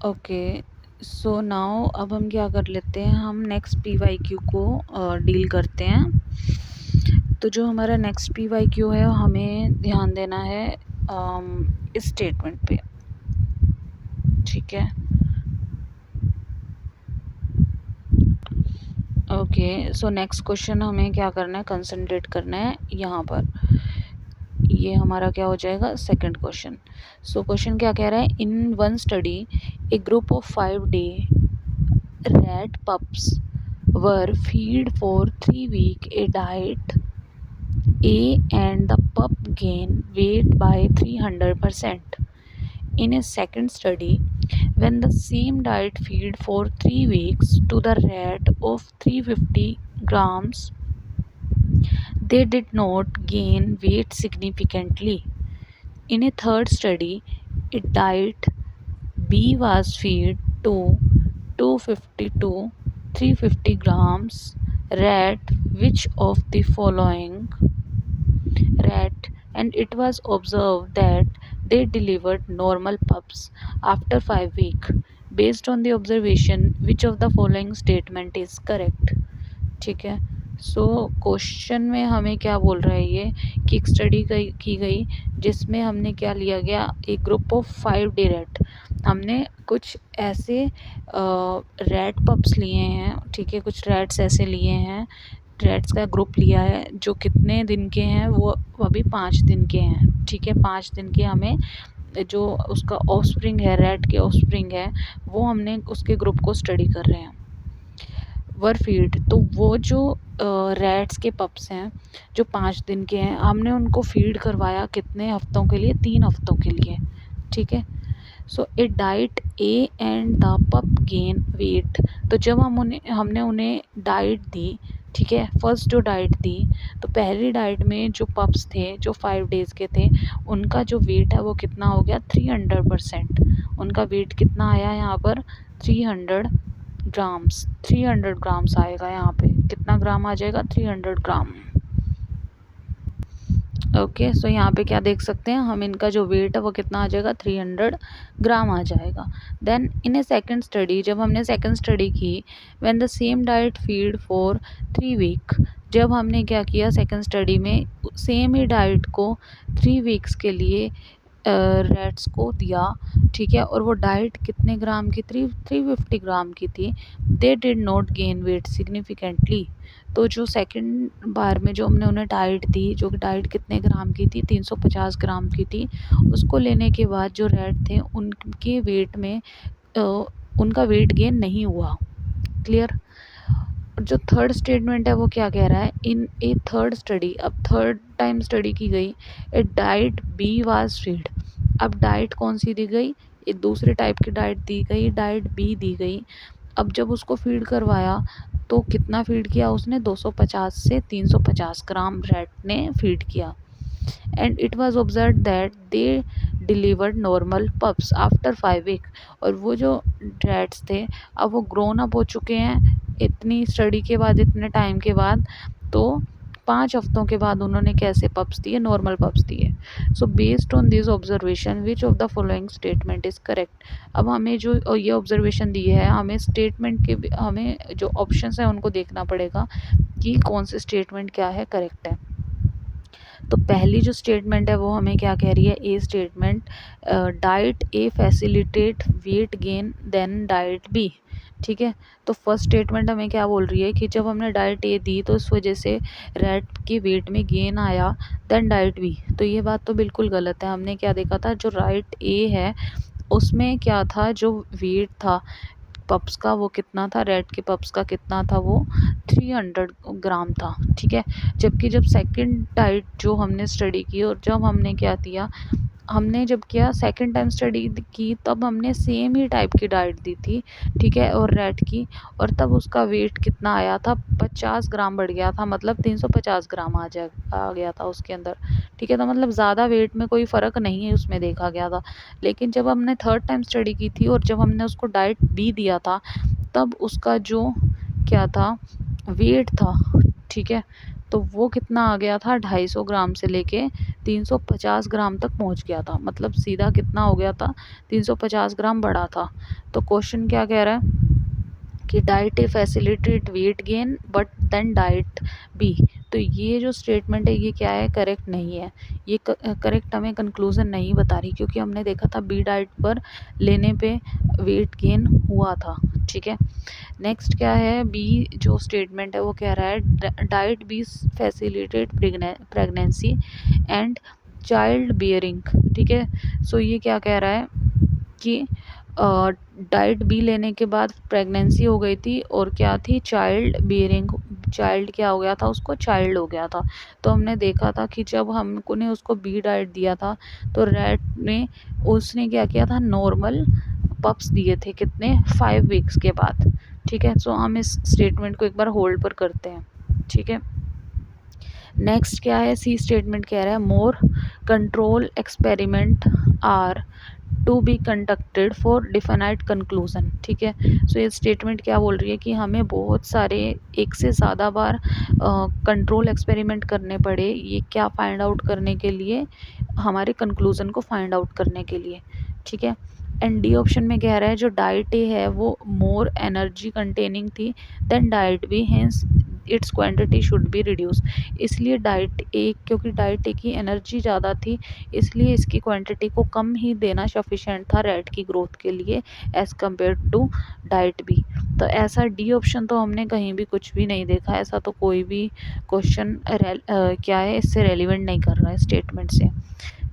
Okay, so now अब हम क्या कर लेते हैं, हम नेक्स्ट पीवाईक्यू को डील करते हैं। तो जो हमारा नेक्स्ट पीवाईक्यू है हमें ध्यान देना है इस स्टेटमेंट पे, ठीक है। ओके, सो नेक्स्ट क्वेश्चन हमें क्या करना है, कंसंट्रेट करना है यहाँ पर। ये हमारा क्या हो जाएगा, सेकंड क्वेश्चन। सो क्वेश्चन क्या कह रहा है, in one study A group of 5 day rat pups were fed for 3 weeks a diet A and the pup gained weight by 300%. In a second study, when the same diet fed for 3 weeks to the rat of 350 grams, they did not gain weight significantly. In a third study, a diet B was fed to 250 to 350 grams rat, which of the following rat, and it was observed that they delivered normal pups after 5 weeks. Based on the observation, which of the following statement is correct? ठीक है। So question में हमें क्या बोल रहा है ये, कि एक स्टडी की गई जिसमें हमने क्या लिया गया, एक ग्रुप ऑफ 5 डे रैट। हमने कुछ ऐसे रैट पप्स लिए हैं, ठीक है, कुछ रैट्स ऐसे लिए हैं, रैट्स का ग्रुप लिया है जो कितने दिन के हैं, वो अभी 5 दिन के हैं, ठीक है। 5 दिन के हमें जो उसका ऑफस्प्रिंग है, रैट के ऑफस्प्रिंग है, वो हमने उसके ग्रुप को स्टडी कर रहे हैं। वर फीड, तो वो जो रैट्स के पप्स हैं जो 5 दिन के हैं, हमने उनको फीड करवाया कितने हफ्तों के लिए, 3 हफ्तों के लिए, ठीक है। So a diet A and the pup gain weight, तो जब हमने उन्हें डाइट दी, ठीक है, फर्स्ट जो डाइट दी, तो पहली डाइट में जो पप्स थे जो 5 डेज़ के थे, उनका जो वेट है वो कितना हो गया, 300%। उनका वेट कितना आया यहाँ पर, 300 ग्राम्स। 300 ग्राम्स आएगा यहाँ पे, कितना ग्राम आ जाएगा, 300 ग्राम। ओके, सो यहाँ पे क्या देख सकते हैं हम, इनका जो वेट है वो कितना आ जाएगा, 300 ग्राम आ जाएगा। Then in a second study, जब हमने सेकंड स्टडी की, when the same diet feed for 3 week, जब हमने क्या किया सेकंड स्टडी में, सेम ही डाइट को 3 वीक्स के लिए रैट्स को दिया, ठीक है, और वो डाइट कितने ग्राम की, 350 ग्राम की थी। They did not gain weight significantly, तो जो सेकंड बार में जो हमने उन्हें डाइट दी, जो डाइट कितने ग्राम की थी, 350 ग्राम की थी, उसको लेने के बाद जो रैट थे उनके वेट में उनका वेट गेन नहीं हुआ। क्लियर। जो थर्ड स्टेटमेंट है वो क्या कह रहा है, इन ए थर्ड स्टडी, अब थर्ड टाइम स्टडी की गई, ए डाइट बी वाज फीड। अब डाइट कौन सी दी गई, एक दूसरे टाइप की डाइट दी गई, डाइट बी दी गई। अब जब उसको फीड करवाया तो कितना फीड किया उसने, 250 से 350 ग्राम रैट ने फीड किया। And it was observe that they delivered normal pups after 5 week, और वो जो रैट्स थे अब वो ग्रोन अप हो चुके हैं इतनी स्टडी के बाद, इतने टाइम के बाद। तो 5 हफ्तों के बाद उन्होंने कैसे पप्स दिए, नॉर्मल पप्स दिए। So based on this observation which of the following statement is correct. अब हमें जो ये ऑब्जर्वेशन दी है, हमें स्टेटमेंट के, हमें जो ऑप्शंस हैं उनको देखना पड़ेगा कि कौन से स्टेटमेंट क्या है, करेक्ट है। तो पहली जो स्टेटमेंट है वो हमें क्या कह रही है, a statement, diet A facilitate weight gain then diet B, ठीक है। तो फर्स्ट स्टेटमेंट हमें क्या बोल रही है कि जब हमने डाइट ए दी तो इस वजह से रैट के वेट में गेन आया, देन डाइट बी, तो ये बात तो बिल्कुल गलत है। हमने क्या देखा था, जो राइट ए है उसमें क्या था, जो वेट था पप्स का वो कितना था, रेड के पप्स का कितना था, वो 300 ग्राम था, ठीक है। जबकि जब सेकंड डाइट जो हमने स्टडी की, और जब हमने क्या किया, हमने जब किया सेकंड टाइम स्टडी की, तब हमने सेम ही टाइप की डाइट दी थी, ठीक है, और रेड की, और तब उसका वेट कितना आया था, 50 ग्राम बढ़ गया था, मतलब 350 ग्राम आ गया था उसके अंदर, ठीक है। तो मतलब ज़्यादा वेट में कोई फ़र्क नहीं है उसमें देखा गया था। लेकिन जब हमने थर्ड टाइम स्टडी की थी और जब हमने उसको डाइट बी दिया था, तब उसका जो क्या था, वेट था, ठीक है, तो वो कितना आ गया था, 250 ग्राम से लेके 350 ग्राम तक पहुंच गया था, मतलब सीधा कितना हो गया था, 350 ग्राम बढ़ा था। तो क्वेश्चन क्या कह रहा है कि diet A facilitate weight gain but then diet B. तो ये जो स्टेटमेंट है ये क्या है, करेक्ट नहीं है, ये करेक्ट हमें कंक्लूजन नहीं बता रही, क्योंकि हमने देखा था बी डाइट पर लेने पे वेट गेन हुआ था। ठीक है, नेक्स्ट क्या है, बी जो स्टेटमेंट है वो कह रहा है diet B facilitate pregnancy and child bearing. ठीक है, सो ये क्या कह रहा है कि डाइट बी लेने के बाद प्रेगनेंसी हो गई थी और क्या थी, चाइल्ड बियरिंग, चाइल्ड क्या हो गया था उसको, चाइल्ड हो गया था। तो हमने देखा था कि जब हमने उसको बी डाइट दिया था तो रैट ने उसने क्या किया था, नॉर्मल पप्स दिए थे, कितने, 5 वीक्स के बाद। ठीक है, सो हम इस स्टेटमेंट को एक बार होल्ड पर करते हैं। ठीक है, नेक्स्ट क्या है, सी स्टेटमेंट कह रहा है more control experiment are to be conducted for definite conclusion. ठीक है, सो ये स्टेटमेंट क्या बोल रही है कि हमें बहुत सारे, एक से ज़्यादा बार कंट्रोल एक्सपेरिमेंट करने पड़े, ये क्या फाइंड आउट करने के लिए, हमारे कंक्लूजन को फाइंड आउट करने के लिए। ठीक है, एंड डी ऑप्शन में कह रहा है जो डाइट ए है वो मोर एनर्जी कंटेनिंग थी then diet B, hence its quantity should be reduce. इसलिए डाइट ए, क्योंकि डाइट ए की एनर्जी ज़्यादा थी इसलिए इसकी क्वांटिटी को कम ही देना सफिशेंट था रैट की ग्रोथ के लिए as compare to diet B. तो ऐसा डी ऑप्शन तो हमने कहीं भी कुछ भी नहीं देखा, ऐसा तो कोई भी क्वेश्चन क्या है इससे रेलिवेंट नहीं कर रहा है स्टेटमेंट से।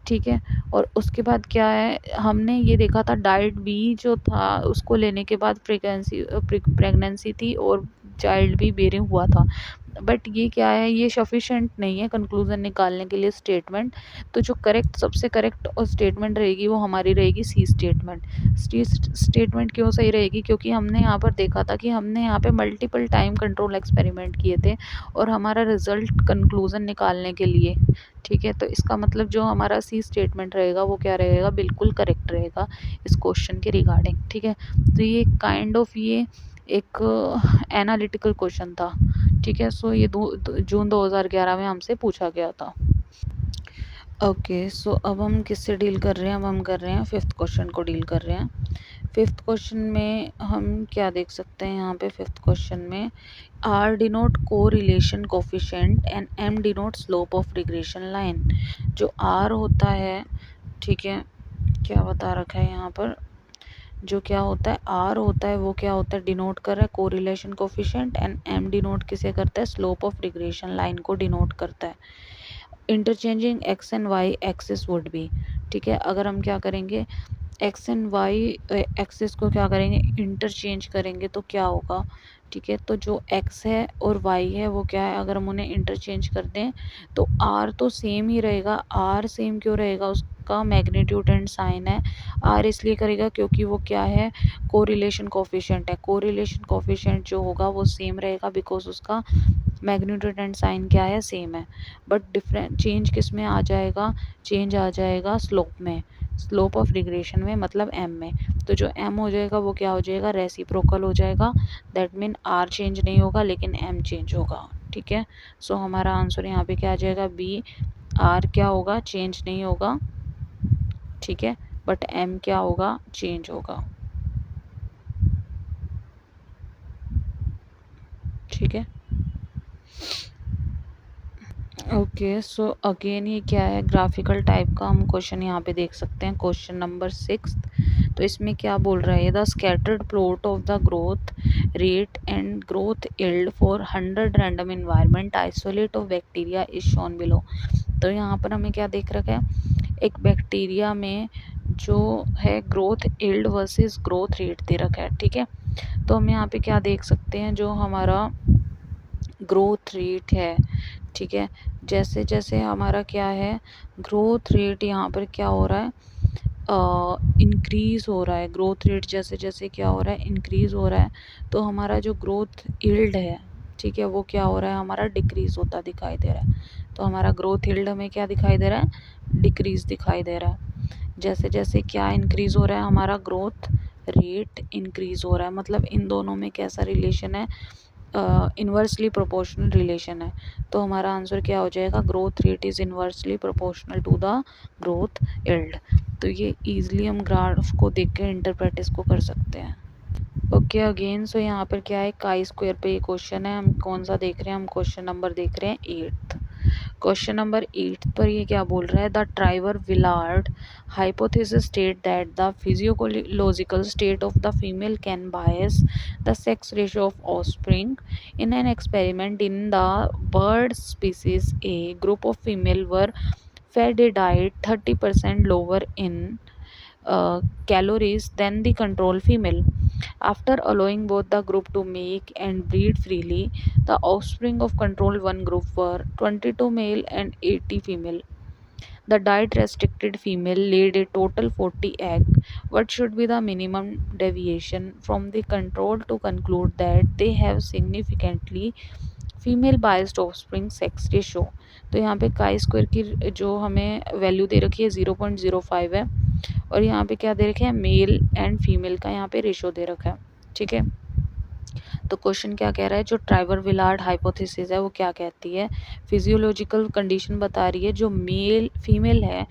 ठीक है, और उसके बाद क्या है, हमने ये देखा था डाइट बी जो था उसको लेने के बाद प्रेगनेंसी थी और चाइल्ड भी बेरिंग हुआ था, बट ये क्या है, ये सफिशेंट नहीं है कंक्लूजन निकालने के लिए स्टेटमेंट। तो जो करेक्ट, सबसे करेक्ट और स्टेटमेंट रहेगी वो हमारी रहेगी सी स्टेटमेंट। सी स्टेटमेंट क्यों सही रहेगी, क्योंकि हमने यहाँ पर देखा था कि हमने यहाँ पे मल्टीपल टाइम कंट्रोल एक्सपेरिमेंट किए थे और हमारा रिजल्ट कंक्लूजन निकालने के लिए। ठीक है, तो इसका मतलब जो हमारा सी स्टेटमेंट रहेगा वो क्या रहेगा, बिल्कुल करेक्ट रहेगा इस क्वेश्चन के रिगार्डिंग। ठीक है, तो ये काइंड ऑफ ये एक एनालिटिकल क्वेश्चन था। ठीक है, सो ये जून 2011 में हमसे पूछा गया था। ओके, सो अब हम किससे डील कर रहे हैं, अब हम कर रहे हैं फिफ्थ क्वेश्चन को डील कर रहे हैं। फिफ्थ क्वेश्चन में हम क्या देख सकते हैं, यहाँ पे फिफ्थ क्वेश्चन में आर डिनोट को relation coefficient and M denote slope of regression line. जो आर होता है, ठीक है, क्या बता रखा है यहाँ पर, जो क्या होता है आर होता है वो क्या होता है, डिनोट कर रहा है correlation coefficient, and M denote किसे करता है, स्लोप ऑफ रिग्रेशन लाइन को डिनोट करता है। Interchanging X and Y axis would be. ठीक है, अगर हम क्या करेंगे, एक्स एंड वाई एक्सिस को क्या करेंगे, इंटरचेंज करेंगे तो क्या होगा। ठीक है, तो जो एक्स है और वाई है वो क्या है, अगर हम उन्हें इंटरचेंज कर दें तो आर तो सेम ही रहेगा। आर सेम क्यों रहेगा, उसका मैग्नीट्यूड एंड साइन है। आर इसलिए करेगा क्योंकि वो क्या है, कोरिलेशन कोफिशिएंट है। कोरिलेशन कोफिशिएंट जो होगा वो सेम रहेगा बिकॉज उसका मैग्नीट्यूड एंड साइन क्या है, सेम है। बट डिफरेंट चेंज किस में आ जाएगा, चेंज आ जाएगा स्लोप में, स्लोप ऑफ रिग्रेशन में, मतलब एम में। तो जो एम हो जाएगा वो क्या हो जाएगा, रेसिप्रोकल हो जाएगा। दैट मीन आर चेंज नहीं होगा लेकिन एम चेंज होगा। ठीक है, सो हमारा आंसर यहाँ पे क्या आ जाएगा, बी। आर क्या होगा, चेंज नहीं होगा। ठीक है, बट एम क्या होगा, चेंज होगा। ठीक है, ओके, सो अगेन ये क्या है, ग्राफिकल टाइप का हम क्वेश्चन यहाँ पे देख सकते हैं, क्वेश्चन नंबर 6। तो इसमें क्या बोल रहा है, the scattered plot of the growth rate and growth yield for 100 random environment isolate of bacteria is shown below. तो यहाँ पर हमें क्या देख रखा है, एक बैक्टीरिया में जो है growth yield versus growth rate दे रखा है। ठीक है, तो हम यहाँ पे क्या देख सकते हैं, जो हमारा ग्रोथ रेट है, ठीक है, जैसे जैसे हमारा क्या है, ग्रोथ रेट यहाँ पर क्या हो रहा है, इंक्रीज़ हो रहा है। ग्रोथ रेट जैसे जैसे क्या हो रहा है, इंक्रीज़ हो रहा है। तो हमारा जो ग्रोथ यील्ड है, ठीक है, वो क्या हो रहा है, हमारा डिक्रीज़ होता दिखाई दे रहा है। तो हमारा ग्रोथ यील्ड हमें क्या दिखाई दे रहा है, डिक्रीज़ दिखाई दे रहा है। जैसे जैसे क्या इंक्रीज़ हो रहा है, हमारा ग्रोथ रेट इंक्रीज़ हो रहा है। मतलब इन दोनों में कैसा रिलेशन है, इन्वर्सली प्रोपोर्शनल रिलेशन है। तो हमारा आंसर क्या हो जाएगा, growth rate is inversely proportional to the growth yield. तो ये ईजिली हम ग्राफ को देख के इंटरप्रेट इसको कर सकते हैं। ओके अगेन, सो यहाँ पर क्या है, काई स्क्वायर पे ये क्वेश्चन है। हम कौन सा देख रहे हैं, हम क्वेश्चन नंबर देख रहे हैं 8th। क्वेश्चन नंबर 8 पर ये क्या बोल रहा है, the Triber Willard hypothesis state that the physiological state of the female can bias the sex ratio of offspring in an experiment in the bird species A group of female were fed a diet 30% lower in calories than the control female. After allowing both the group to make and breed freely, the offspring of control 1 group were 22 male and 80 female. The diet restricted female laid a total 40 egg. What should be the minimum deviation from the control to conclude that they have significantly female biased offspring sex ratio? तो यहाँ पे chi square की जो हमें value दे रखी है 0.05 है, और यहाँ पे क्या दे रखे हैं, मेल एंड फीमेल का यहाँ पे रेशो दे रखा है। ठीक है, तो क्वेश्चन क्या कह रहा है, जो ट्राइवर विलार्ड हाइपोथेसिस है वो क्या कहती है, फिजियोलॉजिकल कंडीशन बता रही है, जो मेल फीमेल है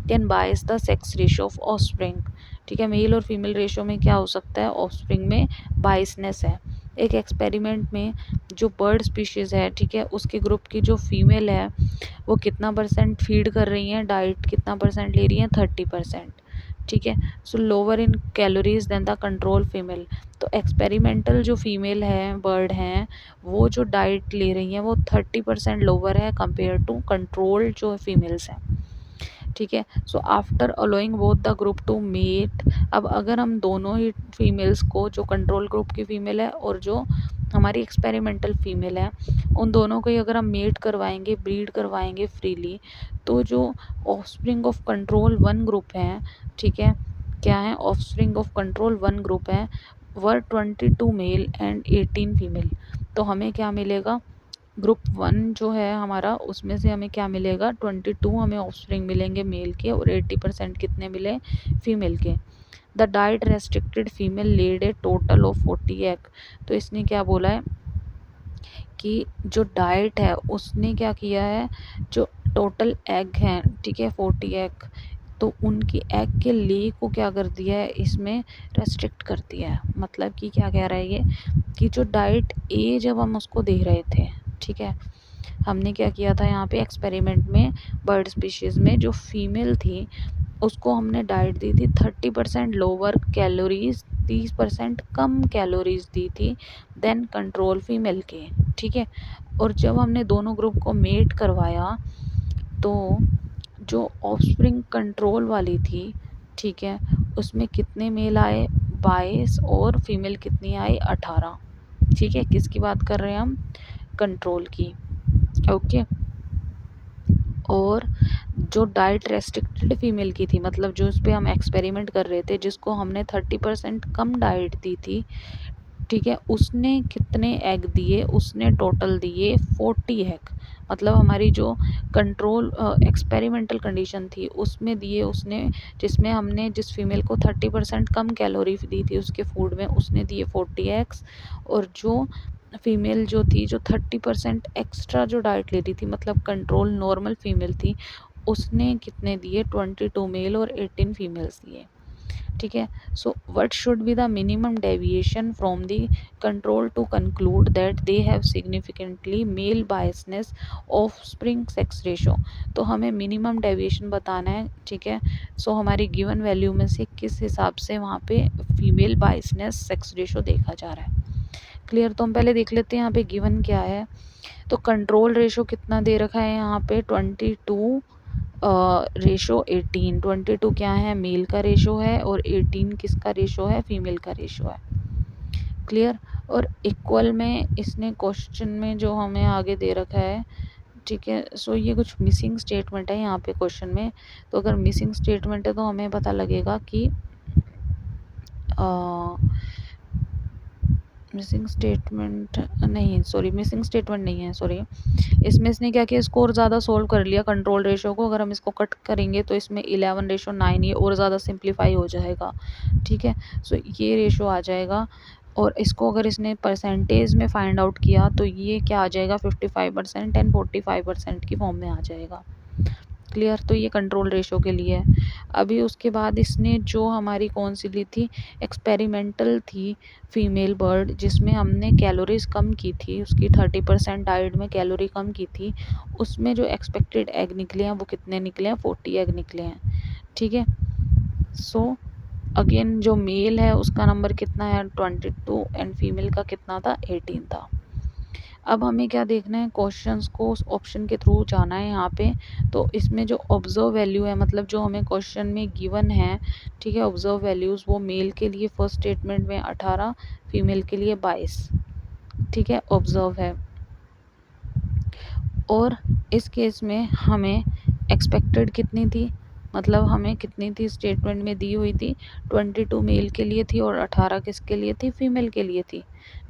can bias the sex ratio of offspring. ठीक है, मेल और फीमेल रेशो में क्या हो सकता है, ऑफस्प्रिंग में बायसनेस है। एक एक्सपेरिमेंट में जो बर्ड स्पीशीज़ है, ठीक है, उसके ग्रुप की जो फीमेल है वो कितना परसेंट फीड कर रही हैं, डाइट कितना परसेंट ले रही हैं, 30%। ठीक है, so lower in calories than the control female. तो एक्सपेरिमेंटल जो फीमेल है बर्ड हैं वो जो डाइट ले रही हैं वो 30% लोअर है कंपेयर टू कंट्रोल जो फीमेल्स हैं। ठीक है, so after allowing both the group to mate, अब अगर हम दोनों ही फीमेल्स को, जो कंट्रोल ग्रुप की फीमेल है और जो हमारी एक्सपेरिमेंटल फीमेल है, उन दोनों को ही अगर हम मेट करवाएंगे, ब्रीड करवाएंगे फ्रीली, तो जो ऑफस्प्रिंग ऑफ कंट्रोल 1 ग्रुप हैं, ठीक है, क्या है, ऑफस्प्रिंग ऑफ कंट्रोल 1 ग्रुप है, वर 22 मेल एंड 18 फीमेल। तो हमें क्या मिलेगा, ग्रुप 1 जो है हमारा, उसमें से हमें क्या मिलेगा, 22 हमें ऑफस्प्रिंग मिलेंगे मेल के, और 80% कितने मिले, फीमेल के। The diet restricted female laid a total of 40 egg. तो इसने क्या बोला है कि जो डाइट है उसने क्या किया है, जो टोटल एग हैं, ठीक है, 40 एग, तो उनकी एग के ले को क्या कर दिया है, इसमें रेस्ट्रिक्ट कर दिया है। मतलब कि क्या कह रहा है ये, कि जो डाइट ए जब हम उसको दे रहे थे, ठीक है, हमने क्या किया था यहाँ पे एक्सपेरिमेंट में, बर्ड स्पीशीज़ में जो फीमेल थी उसको हमने डाइट दी थी 30% लोअर कैलोरीज, 30% कम कैलोरीज दी थी देन कंट्रोल फीमेल के। ठीक है, और जब हमने दोनों ग्रुप को मेट करवाया तो जो ऑफस्प्रिंग कंट्रोल वाली थी, ठीक है, उसमें कितने मेल आए, 22, और फीमेल कितनी आई, 18। ठीक है, किसकी बात कर रहे हैं हम, कंट्रोल की। ओके, और जो डाइट रेस्ट्रिक्टेड फीमेल की थी, मतलब जो उस पर हम एक्सपेरिमेंट कर रहे थे, जिसको हमने 30% कम डाइट दी थी, ठीक है, उसने कितने एग दिए, उसने टोटल दिए 40 एग। मतलब हमारी जो कंट्रोल एक्सपेरिमेंटल कंडीशन थी उसमें दिए उसने, जिसमें हमने जिस फीमेल को 30% कम कैलोरी दी थी उसके फूड में, उसने दिए 40 एग्स। और जो फीमेल जो थी, जो 30% एक्स्ट्रा जो डाइट ले रही थी, मतलब कंट्रोल नॉर्मल फीमेल थी, उसने कितने दिए, 22 मेल और 18 फीमेल्स दिए। ठीक है, so what should be the minimum deviation from the control to conclude that they have significantly male biasness of spring sex ratio? तो हमें मिनिमम डेविएशन बताना है। ठीक है, सो हमारी गिवन वैल्यू में से किस हिसाब से वहाँ पे फीमेल बायसनेस सेक्स रेशो देखा जा रहा है। क्लियर, तो हम पहले देख लेते हैं यहाँ पे गिवन क्या है। तो कंट्रोल रेशो कितना दे रखा है यहाँ पे, 22 रेशो 18। 22 क्या है, मेल का रेशो है, और 18 किसका रेशो है, फीमेल का रेशो है। क्लियर, और इक्वल में इसने क्वेश्चन में जो हमें आगे दे रखा है, ठीक है, सो ये कुछ मिसिंग स्टेटमेंट है यहाँ पे क्वेश्चन में। तो अगर मिसिंग स्टेटमेंट है तो हमें पता लगेगा कि मिसिंग स्टेटमेंट नहीं, सॉरी, मिसिंग स्टेटमेंट नहीं है, सॉरी। इसमें इसने क्या किया, इसको और ज़्यादा सोल्व कर लिया कंट्रोल रेशो को। अगर हम इसको कट करेंगे तो इसमें 11:9 ये और ज़्यादा सिंप्लीफाई हो जाएगा। ठीक है, सो ये रेशो आ जाएगा और इसको अगर इसने परसेंटेज में फाइंड आउट किया तो ये क्या आ जाएगा 55% एंड 45% की फॉर्म में आ जाएगा। क्लियर। तो ये कंट्रोल रेशो के लिए है। अभी उसके बाद इसने जो हमारी कौन सी ली थी, एक्सपेरिमेंटल थी फीमेल बर्ड, जिसमें हमने कैलोरीज कम की थी, उसकी 30% डाइट में कैलोरी कम की थी। उसमें जो एक्सपेक्टेड एग निकले हैं वो कितने निकले हैं, 40 एग निकले हैं। ठीक है। सो अगेन जो मेल है उसका नंबर कितना है 22 एंड फीमेल का कितना था 18 था। अब हमें क्या देखना है, क्वेश्चंस को उस ऑप्शन के थ्रू जाना है यहाँ पे। तो इसमें जो ऑब्जर्व वैल्यू है, मतलब जो हमें क्वेश्चन में गिवन है, ठीक है, ऑब्जर्व वैल्यूज़, वो मेल के लिए फर्स्ट स्टेटमेंट में 18, फीमेल के लिए 22, ठीक है, ऑब्जर्व है। और इस केस में हमें एक्सपेक्टेड कितनी थी, मतलब हमें कितनी थी स्टेटमेंट में दी हुई थी, 22 मेल के लिए थी और 18 किसके लिए थी, फीमेल के लिए थी।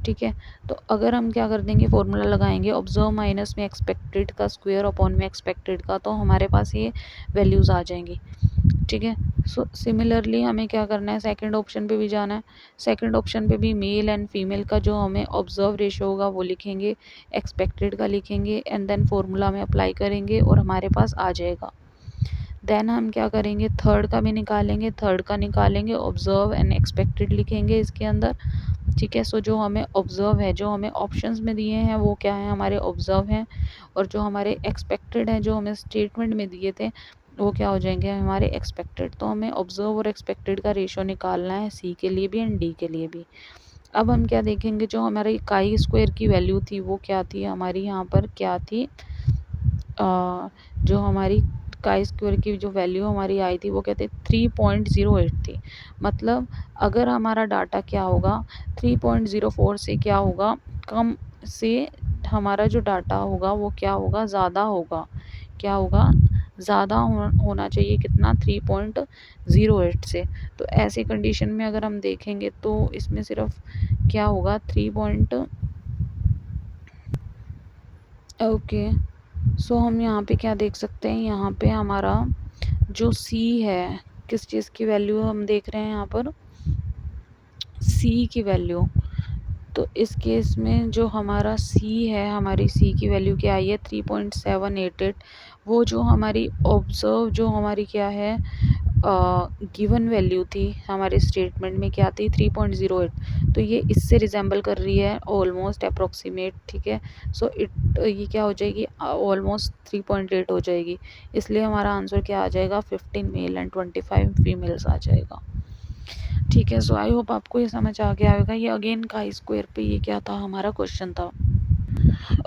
ठीक है। तो अगर हम क्या कर देंगे, फॉर्मूला लगाएंगे ऑब्जर्व माइनस में एक्सपेक्टेड का स्क्वायर अपॉन में एक्सपेक्टेड का, तो हमारे पास ये वैल्यूज़ आ जाएंगी। ठीक है। सो सिमिलरली हमें क्या करना है, सेकंड ऑप्शन पे भी जाना है। सेकंड ऑप्शन पे भी मेल एंड फीमेल का जो हमें ऑब्जर्व रेशो होगा वो लिखेंगे, एक्सपेक्टेड का लिखेंगे एंड देन फॉर्मूला में अप्लाई करेंगे और हमारे पास आ जाएगा। देन हम क्या करेंगे, थर्ड का भी निकालेंगे, थर्ड का निकालेंगे, ऑब्जर्व एंड एक्सपेक्टेड लिखेंगे इसके अंदर। ठीक है। सो जो हमें ऑब्जर्व है, जो हमें ऑप्शंस में दिए हैं वो क्या है, हमारे ऑब्जर्व हैं, और जो हमारे एक्सपेक्टेड हैं, जो हमें स्टेटमेंट में दिए थे, वो क्या हो जाएंगे, हमारे एक्सपेक्टेड। तो हमें ऑब्जर्व और एक्सपेक्टेड का रेशो निकालना है, सी के लिए भी एंड डी के लिए भी। अब हम क्या देखेंगे, जो हमारी काई स्क्वायर की वैल्यू थी वो क्या थी, हमारी यहाँ पर क्या थी, जो हमारी काई स्क्वायर की जो वैल्यू हमारी आई थी वो कहते 3.08 थी। मतलब अगर हमारा डाटा क्या होगा, 3.04 से क्या होगा, कम से हमारा जो डाटा होगा वो क्या होगा, ज़्यादा होगा। क्या होगा, ज़्यादा होना चाहिए, कितना, 3.08 से। तो ऐसी कंडीशन में अगर हम देखेंगे तो इसमें सिर्फ क्या होगा, 3 पॉइंट, ओके। सो हम यहाँ पे क्या देख सकते हैं, यहाँ पे हमारा जो सी है, किस चीज़ की वैल्यू हम देख रहे हैं यहाँ पर, सी की वैल्यू। तो इस केस में जो हमारा सी है, हमारी सी की वैल्यू क्या आई है 3.788। वो जो हमारी ऑब्जर्व, जो हमारी क्या है गिवन वैल्यू थी हमारे स्टेटमेंट में क्या थी 3.08। तो ये इससे रिजेंबल कर रही है ऑलमोस्ट अप्रोक्सीमेट। ठीक है। सो ये क्या हो जाएगी, ऑलमोस्ट 3.8 हो जाएगी। इसलिए हमारा आंसर क्या आ जाएगा, 15 मेल एंड 25 फीमेल्स आ जाएगा। ठीक है। सो आई होप आपको ये समझ आ गया होगा। ये अगेन काई स्क्वायर पे ये क्या था, हमारा क्वेश्चन था।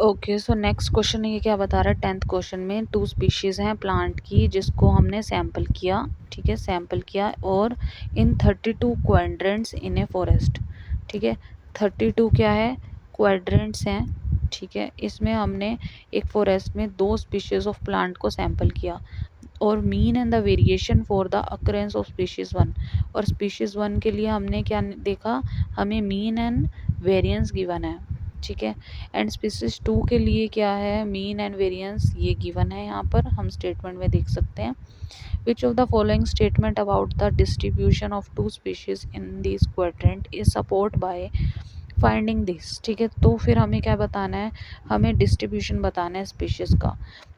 ओके। सो नेक्स्ट क्वेश्चन ये क्या बता रहा है, 10th क्वेश्चन में 2 स्पीशीज़ हैं प्लांट की जिसको हमने सैंपल किया। ठीक है, सैंपल किया और इन 32 क्वाड्रेंट्स इन ए फॉरेस्ट। ठीक है, 32 क्या है, क्वाड्रेंट्स हैं। ठीक है, इसमें हमने एक फॉरेस्ट में 2 स्पीशीज़ ऑफ प्लांट को सैंपल किया और mean and the variation for the occurrence of species 1। और स्पीशीज़ 1 के लिए हमने क्या देखा, हमें मीन एंड वेरिएंस गिवन है। ठीक है। एंड स्पीशीज 2 के लिए क्या है, मीन एंड वेरिएंस ये गिवन है, यहाँ पर हम स्टेटमेंट में देख सकते हैं। Which of the following statement about the distribution of 2 species in this quadrant is support by finding this. ठीक है, तो फिर हमें क्या बताना है, हमें डिस्ट्रीब्यूशन बताना है स्पीशीज का।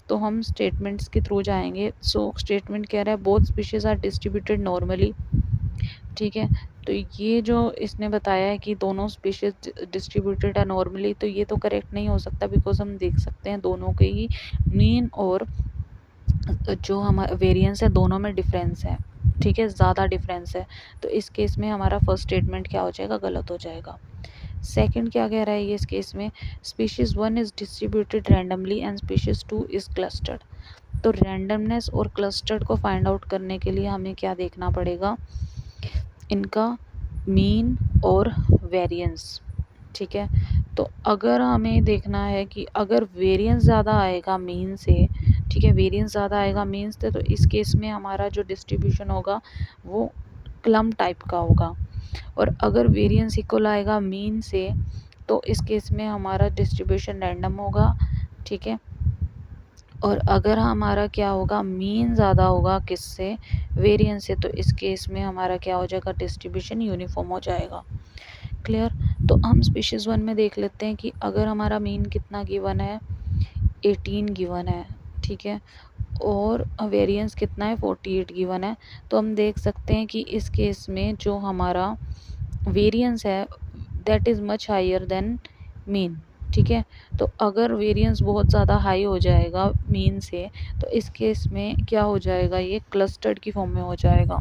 तो हम स्टेटमेंट्स के थ्रू जाएंगे। सो स्टेटमेंट कह रहा है both species are distributed normally. ठीक है, तो ये जो इसने बताया है कि दोनों स्पीशीज डिस्ट्रीब्यूटेड है नॉर्मली, तो ये तो करेक्ट नहीं हो सकता, बिकॉज हम देख सकते हैं दोनों के ही मीन और जो हमारा वेरिएंस है दोनों में डिफरेंस है। ठीक है, ज़्यादा डिफरेंस है। तो इस केस में हमारा फर्स्ट स्टेटमेंट क्या हो जाएगा, गलत हो जाएगा। सेकंड क्या कह रहा है ये इस केस में, species 1 is distributed randomly and species 2 is clustered. तो रैंडमनेस और क्लस्टर्ड को फाइंड आउट करने के लिए हमें क्या देखना पड़ेगा, इनका मीन और वेरिएंस। ठीक है, तो अगर हमें देखना है कि अगर वेरिएंस ज़्यादा आएगा मीन से, ठीक है, वेरिएंस ज़्यादा आएगा मीन से, तो इस केस में हमारा जो डिस्ट्रीब्यूशन होगा वो क्लम टाइप का होगा। और अगर वेरिएंस इक्वल आएगा मीन से, तो इस केस में हमारा डिस्ट्रीब्यूशन रैंडम होगा। ठीक है, और अगर हमारा क्या होगा, मीन ज़्यादा होगा किससे, वेरिएंस से, तो इस केस में हमारा क्या हो जाएगा, डिस्ट्रीब्यूशन यूनिफॉर्म हो जाएगा। क्लियर। तो हम स्पीशीज़ 1 में देख लेते हैं कि अगर हमारा मीन कितना गिवन है, 18 गिवन है, ठीक है, और वेरिएंस कितना है, 48 गिवन है। तो हम देख सकते हैं कि इस केस में जो हमारा वेरिएंस है that is much higher than mean, ठीक है। तो अगर वेरिएंस बहुत ज़्यादा हाई हो जाएगा मीन से, तो इस केस में क्या हो जाएगा, ये क्लस्टर्ड की फॉर्म में हो जाएगा।